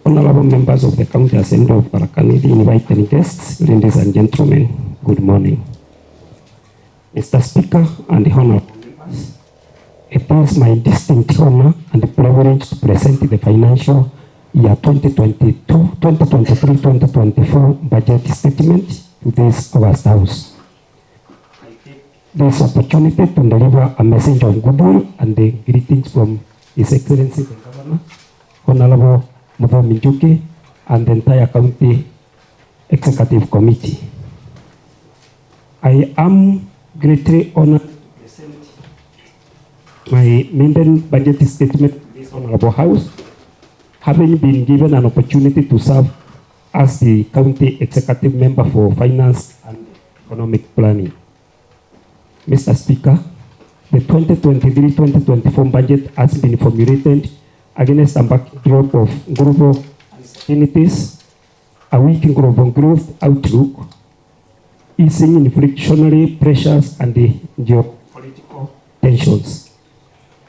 Honorable members of the County Assembly of Tharaka, invited guests, ladies and gentlemen, good morning. Mr. Speaker and honorable members, it is my distinct honor and privilege to present the financial year 2023-2024 budget statement to this August House. I take this opportunity to deliver a message of goodwill and the greetings from His Excellency the Governor, Honorable Nithi, and the entire County Executive Committee. I am greatly honored to present my maiden budget statement to this Honorable House, having been given an opportunity to serve as the County Executive Member for Finance and Economic Planning. Mr. Speaker, the 2023-2024 budget has been formulated against a backdrop of global uncertainties, a weak global growth outlook, easing inflationary pressures, and the geopolitical tensions.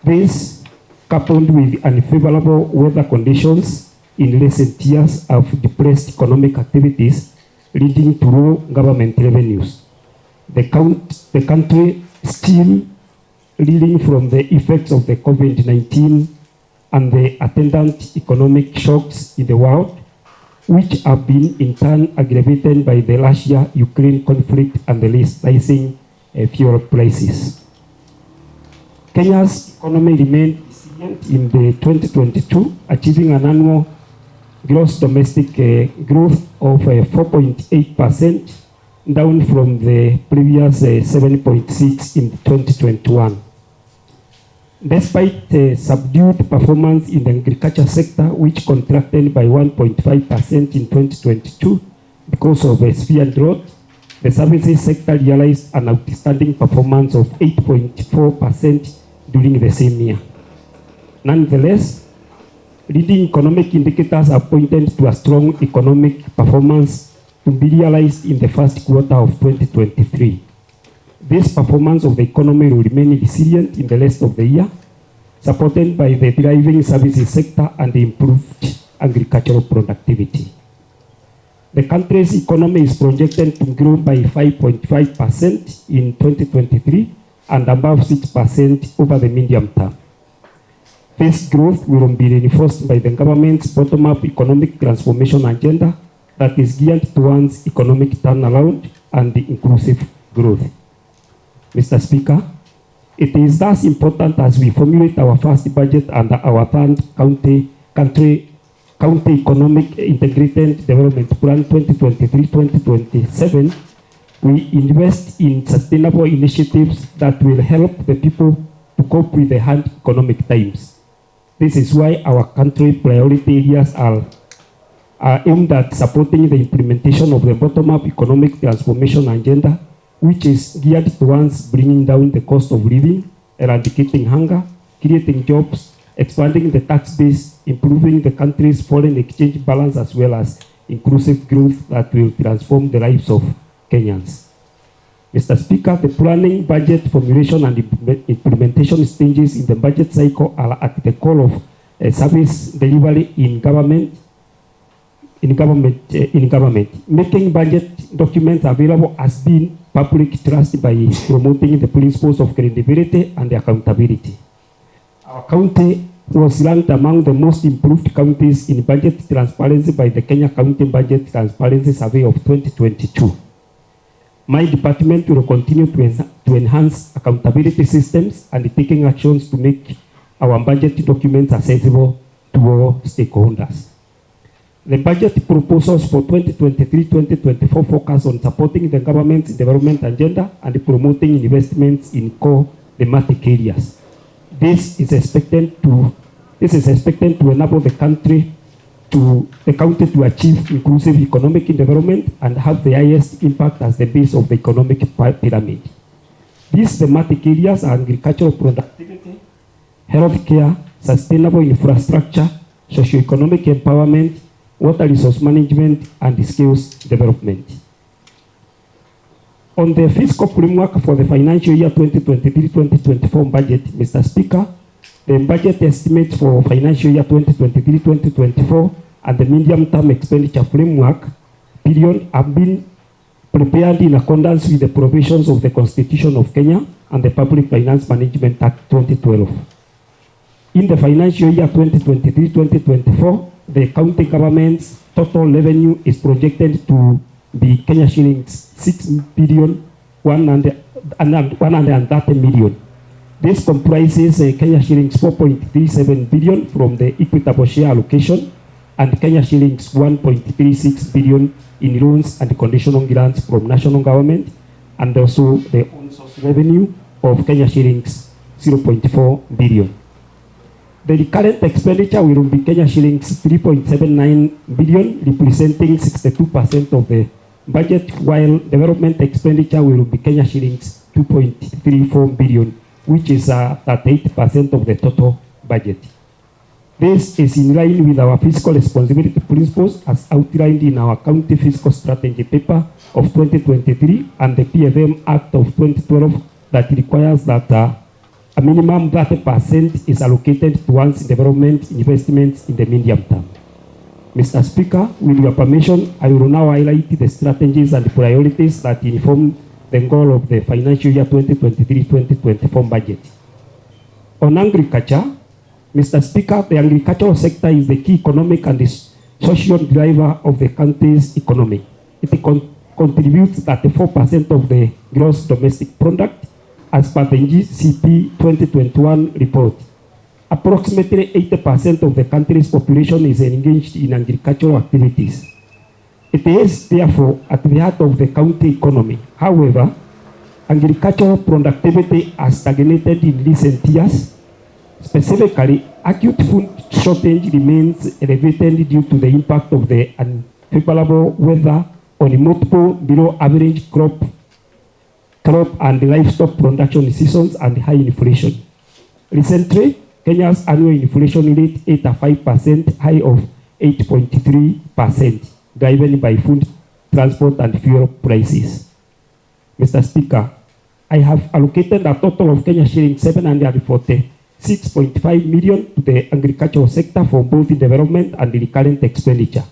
This, coupled with unfavorable weather conditions in recent years, have depressed economic activities, leading to low government revenues. The country still reeling from the effects of the COVID-19 and the attendant economic shocks in the world, which have been in turn aggravated by the Russia-Ukraine conflict and the rising fuel prices. Kenya's economy remained resilient in the 2022, achieving an annual gross domestic growth of 4.8%, down from the previous 7.6% in 2021. Despite subdued performance in the agriculture sector, which contracted by 1.5% in 2022 because of a severe drought, the services sector realized an outstanding performance of 8.4% during the same year. Nonetheless, leading economic indicators have pointed to a strong economic performance to be realized in the first quarter of 2023. This performance of the economy will remain resilient in the rest of the year, supported by the thriving services sector and improved agricultural productivity. The country's economy is projected to grow by 5.5% in 2023 and above 6% over the medium term. This growth will be reinforced by the government's bottom-up economic transformation agenda that is geared towards economic turnaround and inclusive growth. Mr. Speaker, it is thus important as we formulate our first budget under our third County Economic Integrated Development Plan 2023-2027, we invest in sustainable initiatives that will help the people to cope with the hard economic times. This is why our country priority areas are aimed at supporting the implementation of the bottom-up economic transformation agenda, which is geared towards bringing down the cost of living, eradicating hunger, creating jobs, expanding the tax base, improving the country's foreign exchange balance, as well as inclusive growth that will transform the lives of Kenyans. Mr. Speaker, the planning, budget formulation, and implementation stages in the budget cycle are at the core of service delivery in government. Making budget documents available has been public trust by promoting the principles of credibility and accountability. Our county was ranked among the most improved counties in budget transparency by the Kenya County Budget Transparency Survey of 2022. My department will continue to enhance accountability systems and taking actions to make our budget documents accessible to all stakeholders. The budget proposals for 2023-2024 focus on supporting the government's development agenda and promoting investments in core thematic areas. This is expected to enable the county to achieve inclusive economic development and have the highest impact as the base of the economic pyramid. These thematic areas are agricultural productivity, healthcare, sustainable infrastructure, socio-economic empowerment, water resource management, and skills development. On the fiscal framework for the financial year 2023-2024 budget, Mr. Speaker, The budget estimates for financial year 2023-2024 and the medium-term expenditure framework period have been prepared in accordance with the provisions of the Constitution of Kenya and the Public Finance Management Act 2012. In the financial year 2023-2024, the county government's total revenue is projected to be Kenya shillings 6,130 million. This comprises Kenya shillings 4.37 billion from the equitable share allocation and Kenya shillings 1.36 billion in loans and conditional grants from national government, and also the own source revenue of Kenya shillings 0.4 billion. The recurrent expenditure will be Kenya shillings 3.79 billion, representing 62% of the budget, while development expenditure will be Kenya shillings 2.34 billion, which is 38% of the total budget. This is in line with our fiscal responsibility principles as outlined in our county fiscal strategy paper of 2023 and the PFM Act of 2012 that requires that a minimum 30% is allocated towards development investments in the medium term. Mr. Speaker, with your permission, I will now highlight the strategies and priorities that inform the goal of the financial year 2023-2024 budget. On agriculture, Mr. Speaker, the agricultural sector is the key economic and social driver of the country's economy. It contributes 34% of the gross domestic product as per the GCP 2021 report. Approximately 80% of the country's population is engaged in agricultural activities. It is therefore at the heart of the county economy. However, agricultural productivity has stagnated in recent years. Specifically, acute food shortage remains elevated due to the impact of the unfavorable weather on multiple below average crop and livestock production seasons and high inflation. Recently, Kenya's annual inflation rate hit a 5% high of 8.3%, driven by food, transport, and fuel prices. Mr. Speaker, I have allocated a total of Kenya shillings 746.5 million to the agricultural sector for both the development and the recurrent expenditure.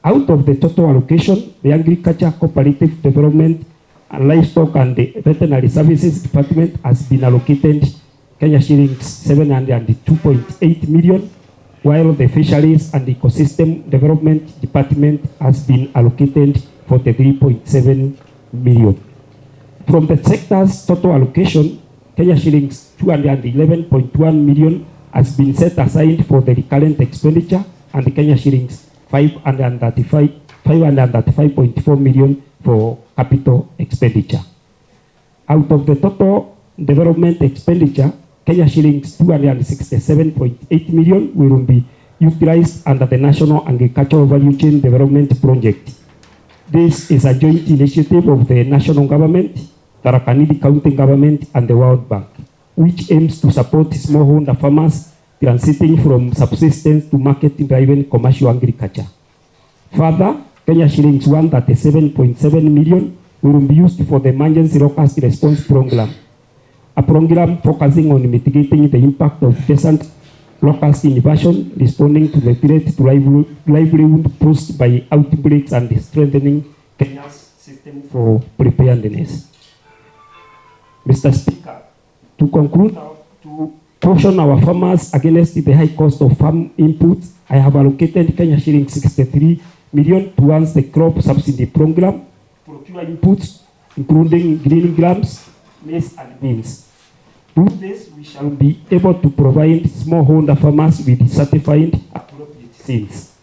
Out of the total allocation, the Agriculture, Cooperative Development, and Livestock and the Veterinary Services Department has been allocated Kenya shillings 702.8 million, while the Fisheries and Ecosystem Development Department has been allocated 43.7 million. From the sector's total allocation, Kenya shillings 211.1 million has been set aside for the recurrent expenditure and Kenya shillings 535.4 million for capital expenditure. Out of the total development expenditure, Kenya shillings 267.8 million will be utilized under the National Agricultural Value Chain Development Project. This is a joint initiative of the national government, Tharaka County government, and the World Bank, which aims to support smallholder farmers transiting from subsistence to market-driven commercial agriculture. Further, Kenya shillings 137.7 million will be used for the Emergency Locust Response Program, a program focusing on mitigating the impact of desert locust invasion, responding to the threat to livelihood posed by outbreaks, and strengthening Kenya's system for preparedness. Mr. Speaker, to conclude, to caution our farmers against the high cost of farm inputs, I have allocated Kenya shillings 63 million towards the crop subsidy program, procure inputs, including green grams, maize, and beans. Through this, we shall be able to provide smallholder farmers with certified appropriate seeds.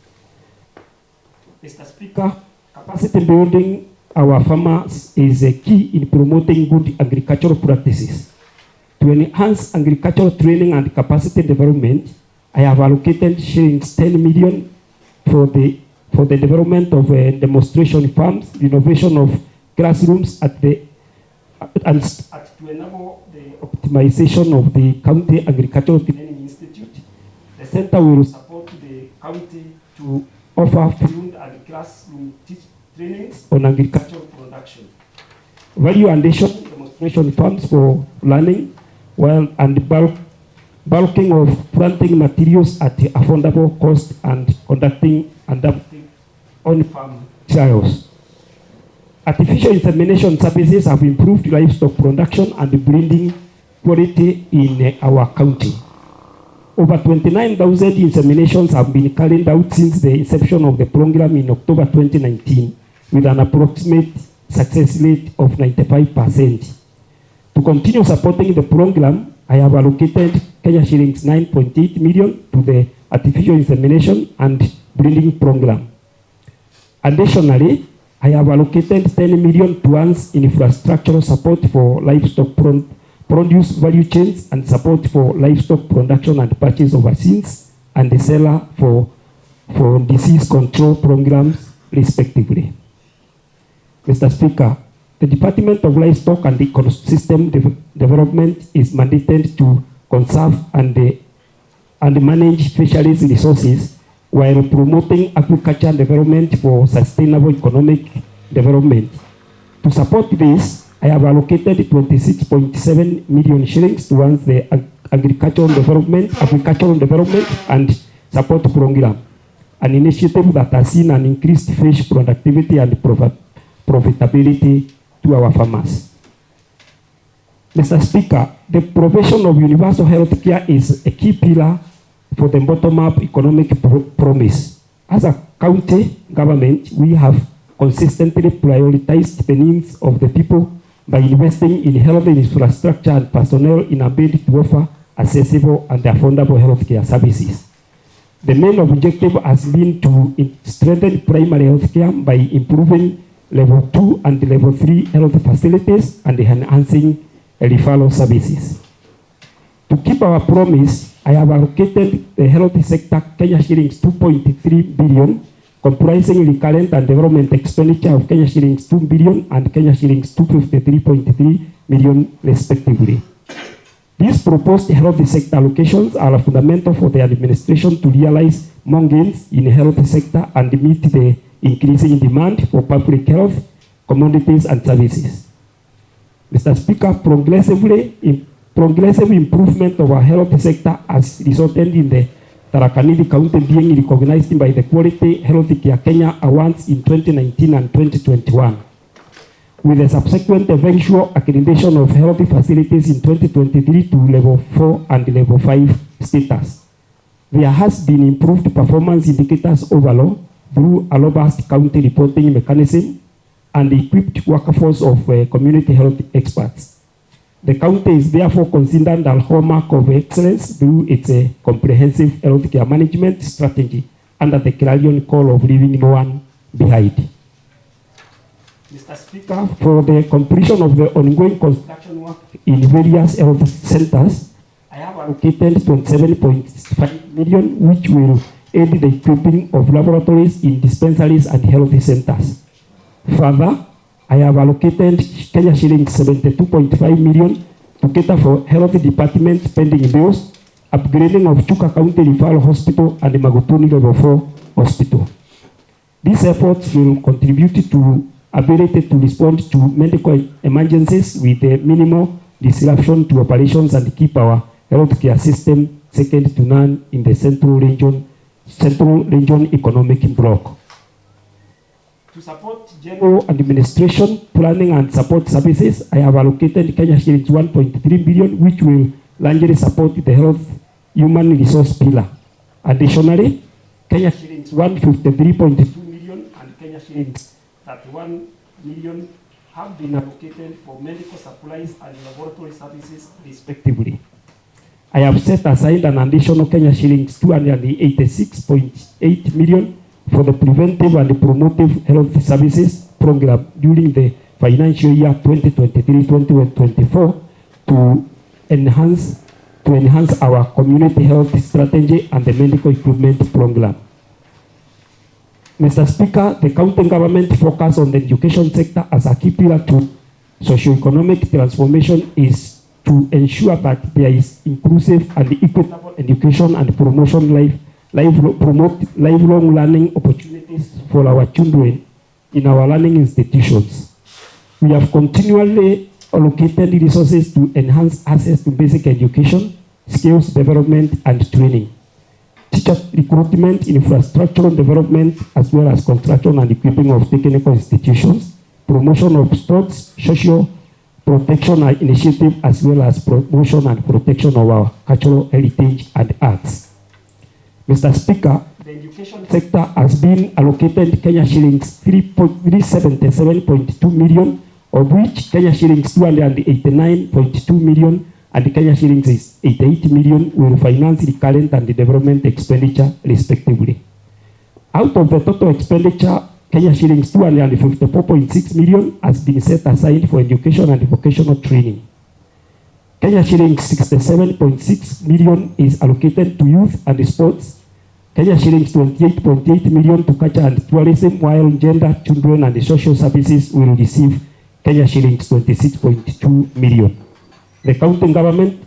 Mr. Speaker, capacity building our farmers is a key in promoting good agricultural practices. To enhance agricultural training and capacity development, I have allocated shillings 10 million for the development of demonstration farms, renovation of classrooms to enable the optimization of the County Agricultural Training Institute. The center will support the county to offer field and classroom trainings on agricultural production. Value addition demonstration farms for learning, and bulk bulking of planting materials at affordable cost, and conducting on-farm trials. Artificial insemination services have improved livestock production and breeding quality in our county. Over 29,000 inseminations have been carried out since the inception of the program in October 2019, with an approximate success rate of 95%. To continue supporting the program, I have allocated Kenya shillings 9.8 million to the artificial insemination and breeding program. Additionally, I have allocated 10 million towards infrastructural support for livestock produce value chains and support for livestock production and purchase of vaccines and the seller for disease control programs, respectively. Mr. Speaker, the Department of Livestock and Ecosystem Development is mandated to conserve and manage fisheries resources while promoting agriculture development for sustainable economic development. To support this, I have allocated 26.7 million shillings towards the agricultural development and support program, an initiative that has seen an increased fish productivity and profitability to our farmers. Mr. Speaker, the provision of universal health care is a key pillar for the bottom-up economic promise. As a county government, we have consistently prioritized the needs of the people by investing in health infrastructure and personnel in a bid to offer accessible and affordable healthcare services. The main objective has been to strengthen primary healthcare by improving level 2 and level 3 health facilities and enhancing referral services. To keep our promise, I have allocated the health sector Kenya shillings 2.3 billion, comprising recurrent and development expenditure of Kenya shillings 2 billion and Kenya shillings 253.3 million, respectively. These proposed health sector allocations are fundamental for the administration to realize more gains in the health sector and meet the increasing demand for public health, commodities, and services. Mr. Speaker, progressive improvement of our health sector has resulted in the Tharaka County being recognized by the Quality Healthcare Kenya Awards in 2019 and 2021. With a subsequent eventual accreditation of health facilities in 2023 to level 4 and level 5 status. There has been improved performance indicators overall through a robust county reporting mechanism and equipped workforce of community health experts. The county is therefore considered a hallmark of excellence through its comprehensive healthcare management strategy under the clarion call of leaving no one behind. Mr. Speaker, for the completion of the ongoing construction work in various health centers, I have allocated 27.5 million, which will aid the equipping of laboratories in dispensaries and health centers. Further, I have allocated Kenya shillings 72.5 million to cater for health department pending bills, upgrading of Chuka County Referral Hospital and the Magutuni Level 4 Hospital. These efforts will contribute to ability to respond to medical emergencies with a minimal disruption to operations and keep our healthcare system second to none in the Central Region Economic Bloc. To support general administration, planning and support services, I have allocated Kenya shillings 1.3 billion, which will largely support the health human resource pillar. Additionally, Kenya shillings 153.2 million and Kenya shillings 31 million have been allocated for medical supplies and laboratory services, respectively. I have set aside an additional Kenya shillings 286.8 million for the preventive and promotive health services program during the financial year 2023-2024 to enhance our community health strategy and the medical equipment program. Mr. Speaker, the county government focus on the education sector as a key pillar to socio-economic transformation is to ensure that there is inclusive and equitable education and promote lifelong learning opportunities for our children in our learning institutions. We have continually allocated resources to enhance access to basic education, skills development and training, teacher recruitment, infrastructural development, as well as construction and equipping of technical institutions, promotion of sports, social protection initiative, as well as promotion and protection of our cultural heritage and arts. Mr. Speaker, the education sector has been allocated Kenya shillings 377.2 million, of which Kenya shillings 289.2 million and Kenya shillings is 88 million will finance the current and the development expenditure respectively. Out of the total expenditure, Kenya shillings 254.6 million has been set aside for education and vocational training. Kenya shillings 67.6 million is allocated to youth and sports. Kenya shillings 28.8 million to culture and tourism, while gender, children and social services will receive Kenya shillings 26.2 million. The county government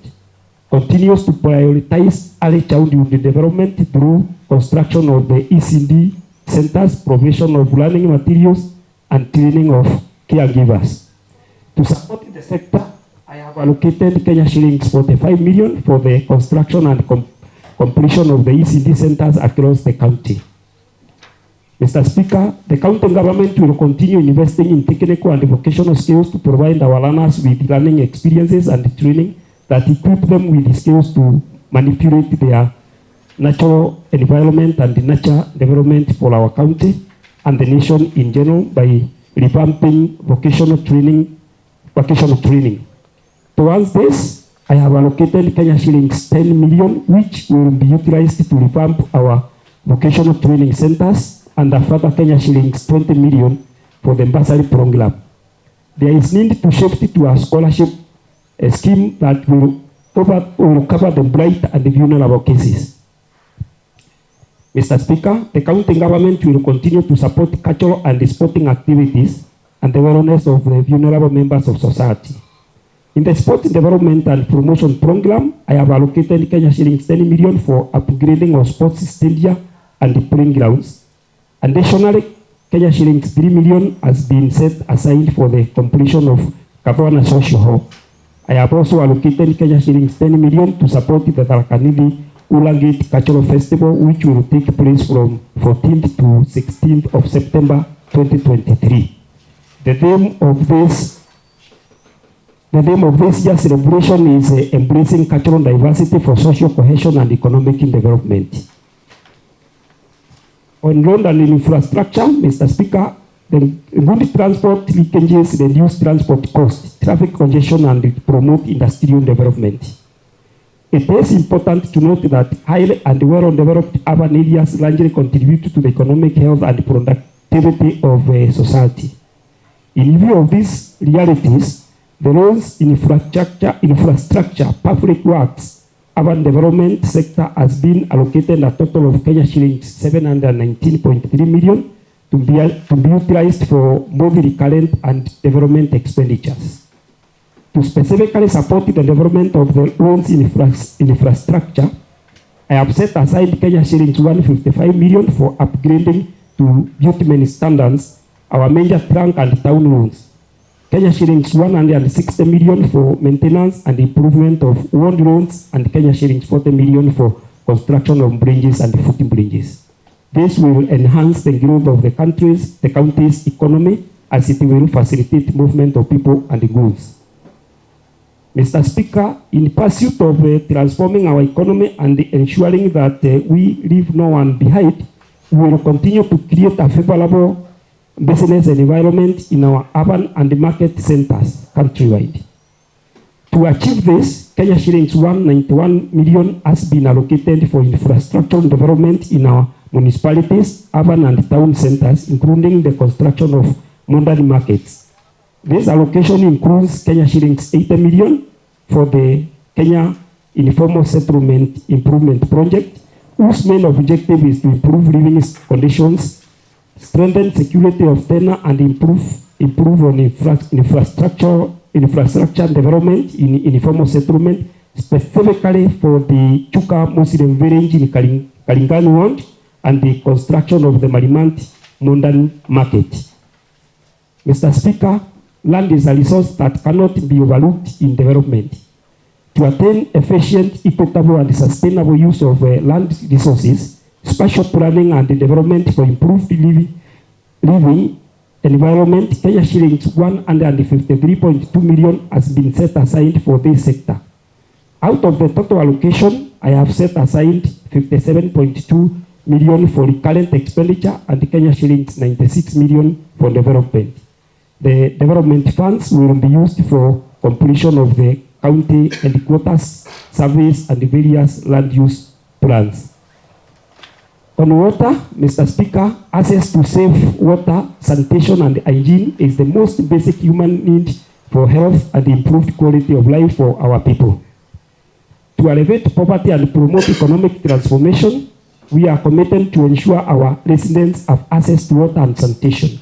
continues to prioritize early childhood development through construction of the ECD centers, provision of learning materials, and training of caregivers. To support the sector, I have allocated Kenya shillings 45 million for the construction and completion of the ECD centers across the county. Mr. Speaker, the county government will continue investing in technical and vocational skills to provide our learners with learning experiences and training that equip them with the skills to manipulate their natural environment and nature development for our county and the nation in general by revamping vocational training. Towards this, I have allocated Kenya shillings 10 million, which will be utilized to revamp our vocational training centers, and a further Kenya shillings 20 million for the bursary program. There is need to shift to a scholarship scheme that will cover the blight and the vulnerable cases. Mr. Speaker, the county government will continue to support cultural and sporting activities and the wellness of the vulnerable members of society. In the sports development and promotion program, I have allocated Kenya shillings 10 million for upgrading of sports stadia and playing grounds. Additionally, Kenya shillings 3 million has been set aside for the completion of Kavana Social Hall. I have also allocated Kenya shillings 10 million to support the Tharaka Ulagate Cultural Festival, which will take place from 14th to 16th of September 2023. The theme of this year's celebration is embracing cultural diversity for social cohesion and economic development. On road and infrastructure, Mr. Speaker, the good transport linkages reduce transport costs, traffic congestion, and promote industrial development. It is important to note that highly and well-developed urban areas largely contribute to the economic health and productivity of society. In view of these realities, the roads, infrastructure, public works, urban development sector has been allocated a total of Kenya shillings 719.3 million to be utilized for both recurrent and development expenditures. To specifically support the development of the roads infrastructure, I have set aside Kenya shillings 155 million for upgrading to bitumen standards our major trunk and town roads. Kenya shillings 160 million for maintenance and improvement of road roads, and Kenya shillings 40 million for construction of bridges and footing bridges. This will enhance the growth of the county's economy, as it will facilitate movement of people and goods. Mr. Speaker, in pursuit of transforming our economy and ensuring that we leave no one behind, we will continue to create a favorable business environment in our urban and market centers countrywide. To achieve this, Kenya shillings 191 million has been allocated for infrastructural development in our municipalities, urban and town centers, including the construction of modern markets. This allocation includes Kenya shillings 80 million for the Kenya Informal Settlement Improvement Project, whose main objective is to improve living conditions, strengthen security of tenure, and improve on infrastructure development in informal settlement, specifically for the Chuka Muslim village in Kalingani Ward and the construction of the Marimant modern market. Mr. Speaker, land is a resource that cannot be overlooked in development. To attain efficient, equitable, and sustainable use of land resources, spatial planning and development for improved living environment, Kenya shillings 153.2 million has been set aside for this sector. Out of the total allocation, I have set aside 57.2 million for recurrent expenditure and Kenya shillings 96 million for development. The development funds will be used for completion of the county headquarters surveys and various land use plans. On water, Mr. Speaker, access to safe water, sanitation, and hygiene is the most basic human need for health and improved quality of life for our people. To alleviate poverty and promote economic transformation, we are committed to ensure our residents have access to water and sanitation.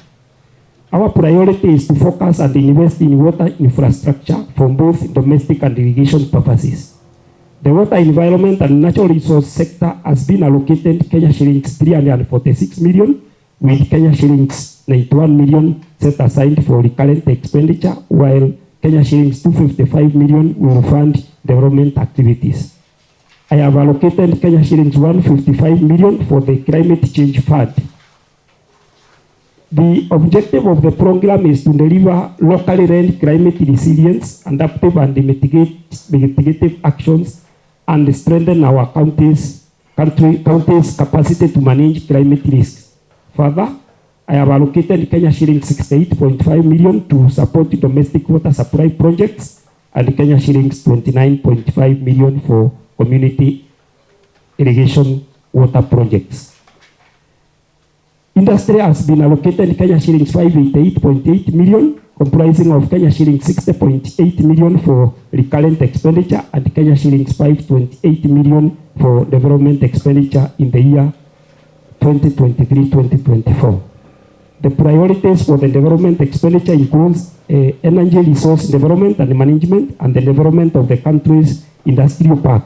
Our priority is to focus and invest in water infrastructure for both domestic and irrigation purposes. The water environment and natural resource sector has been allocated Kenya shillings 346 million, with Kenya shillings 91 million set aside for recurrent expenditure, while Kenya shillings 255 million will fund development activities. I have allocated Kenya shillings 155 million for the climate change fund. The objective of the program is to deliver locally led climate resilience, adaptive and mitigative actions, and strengthen our country's capacity to manage climate risks. Further, I have allocated Kenya shillings 68.5 million to support domestic water supply projects and Kenya shillings 29.5 million for community irrigation water projects. Industry has been allocated Kenya shillings 588.8 million, comprising of Kenya shillings 60.8 million for recurrent expenditure and Kenya shillings 528 million for development expenditure in the year 2023-2024. The priorities for the development expenditure includes energy resource development and management and the development of the country's industrial park.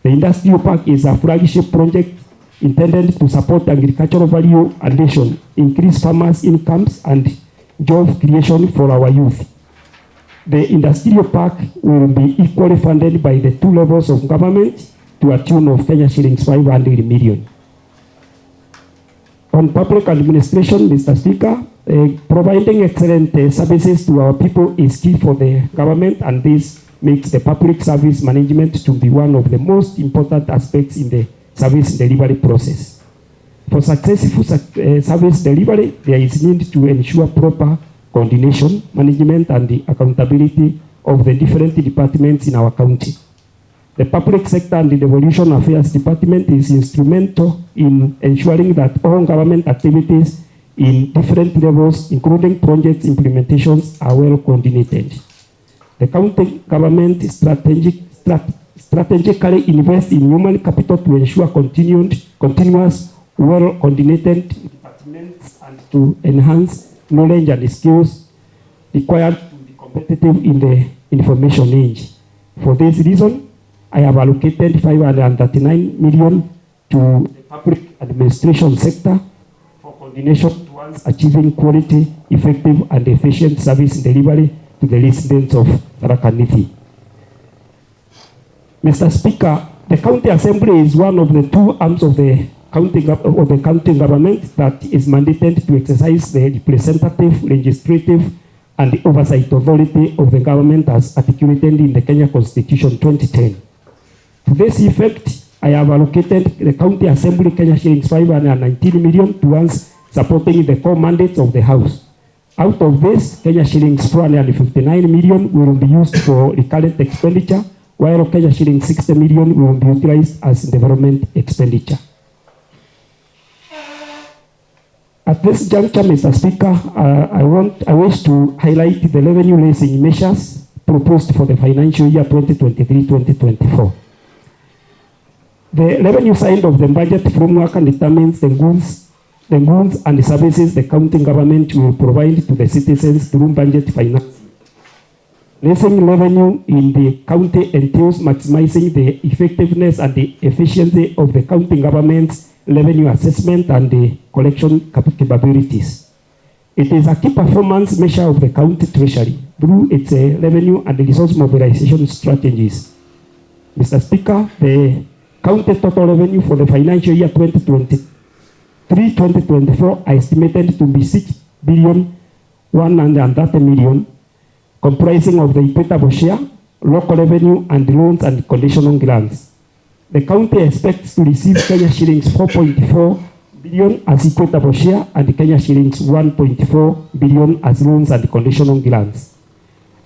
The industrial park is a flagship project intended to support agricultural value addition, increase farmers' incomes, and job creation for our youth. The industrial park will be equally funded by the two levels of government to a tune of Kenya shillings 500 million. On public administration, Mr. Speaker, providing excellent services to our people is key for the government, and this makes the public service management to be one of the most important aspects in the service delivery process. For successful service delivery, there is need to ensure proper coordination, management, and the accountability of the different departments in our county. The Public Sector and the Devolution Affairs Department is instrumental in ensuring that all government activities in different levels, including project implementations, are well coordinated. The county government strategically invest in human capital to ensure continuous, well-coordinated departments and to enhance knowledge and skills required to be competitive in the information age. For this reason, I have allocated 539 million to the public administration sector for coordination towards achieving quality, effective, and efficient service delivery to the residents of Tharaka Nithi. Mr. Speaker, the County Assembly is one of the two arms of the county government that is mandated to exercise the representative, legislative, and the oversight authority of the government as articulated in the Kenya Constitution 2010. To this effect, I have allocated the County Assembly Kenya shillings 519 million towards supporting the core mandates of the House. Out of this, Kenya shillings 459 million will be used for recurrent expenditure, while Kenya shillings 60 million will be utilized as development expenditure. At this juncture, Mr. Speaker, I wish to highlight the revenue-raising measures proposed for the financial year 2023-2024. The revenue side of the budget framework determines the goods and the services the county government will provide to the citizens through budget financing. Raising revenue in the county entails maximizing the effectiveness and the efficiency of the county government's revenue assessment and the collection capabilities. It is a key performance measure of the county treasury through its revenue and resource mobilization strategies. Mr. Speaker, the county total revenue for the financial year 2023-2024 are estimated to be 6,130,000,000, comprising of the equitable share, local revenue, and loans and conditional grants. The county expects to receive Kenya shillings 4.4 billion as equitable share and Kenya shillings 1.4 billion as loans and conditional grants.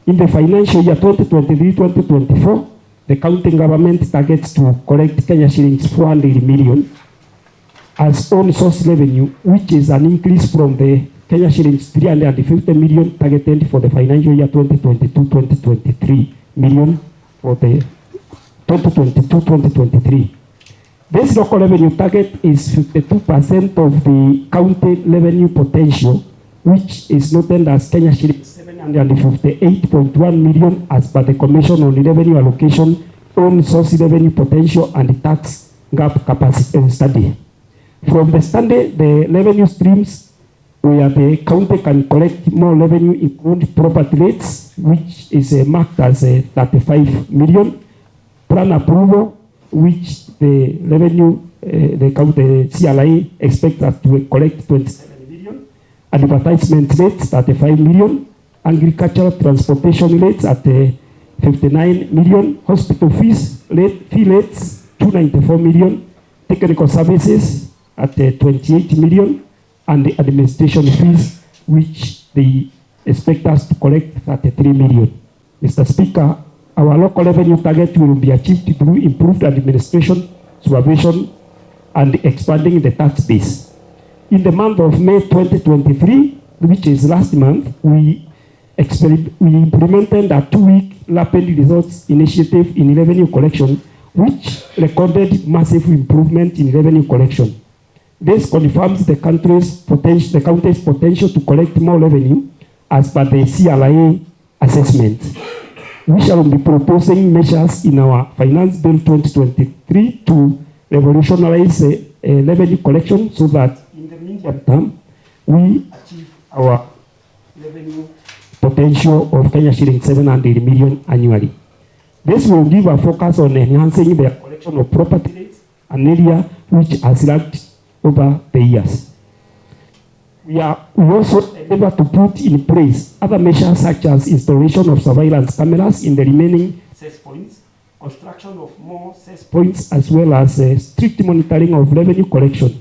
In the financial year 2023-2024, the county government targets to collect Kenya shillings 400 million as own source revenue, which is an increase from the Kenya shillings 350 million targeted for the financial year 2022-2023 million for the 2022-2023. This local revenue target is 52% of the county revenue potential, which is noted as Kenya shillings 758.1 million as per the Commission on Revenue Allocation, own source revenue potential and tax gap capacity study. From the study, the revenue streams where the county can collect more revenue include property rates, which is marked as 35 million, plan approval, which the revenue, the county CLI expects us to collect 27 million, advertisement rates 35 million, agricultural transportation rates at 59 million, hospital fees fee rates 294 million, technical services at 28 million, and the administration fees, which they expect us to collect 33 million. Mr. Speaker, our local revenue target will be achieved through improved administration, supervision, and expanding the tax base. In the month of May 2023, which is last month, we implemented a 2-week rapid results initiative in revenue collection, which recorded massive improvement in revenue collection. This confirms the county's potential to collect more revenue as per the CLIA assessment. We shall be proposing measures in our Finance Bill 2023 to revolutionize revenue collection so that in the medium term, we achieve our revenue potential of Kenya shillings 700 million annually. This will give a focus on enhancing the collection of property rates, an area which has lagged over the years. We also endeavor to put in place other measures such as installation of surveillance cameras in the remaining cess points, construction of more cess points, as well as strict monitoring of revenue collection.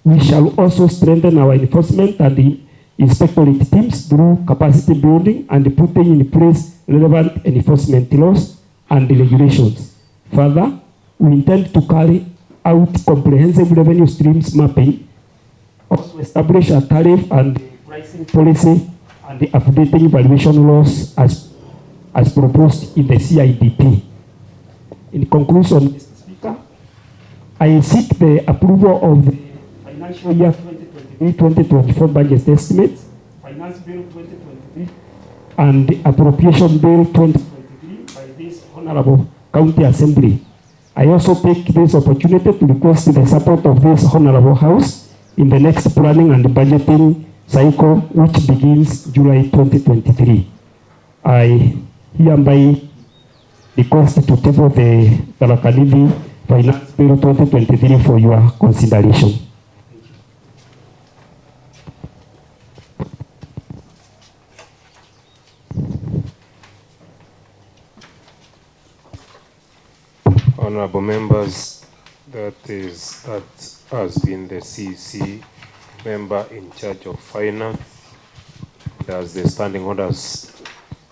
We shall also strengthen our enforcement and inspectorate teams through capacity building and putting in place relevant enforcement laws and regulations. Further, we intend to carry out comprehensive revenue streams mapping, also establish a tariff and pricing policy and the updating valuation laws as proposed in the CIDP. In conclusion, Mr. Speaker, I seek the approval of the financial year 2023-2024 budget estimates, Finance Bill 2023, and the Appropriation Bill 2023 by this Honorable County Assembly. I also take this opportunity to request the support of this Honorable House in the next planning and budgeting cycle, which begins July 2023. I hereby request to table the Tharaka Finance Bill 2023 for your consideration. Honorable members, that has been the CC member in charge of finance. And as the standing orders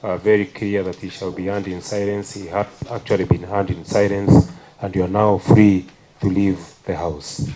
are very clear that he shall be heard in silence, he has actually been heard in silence, and you are now free to leave the house.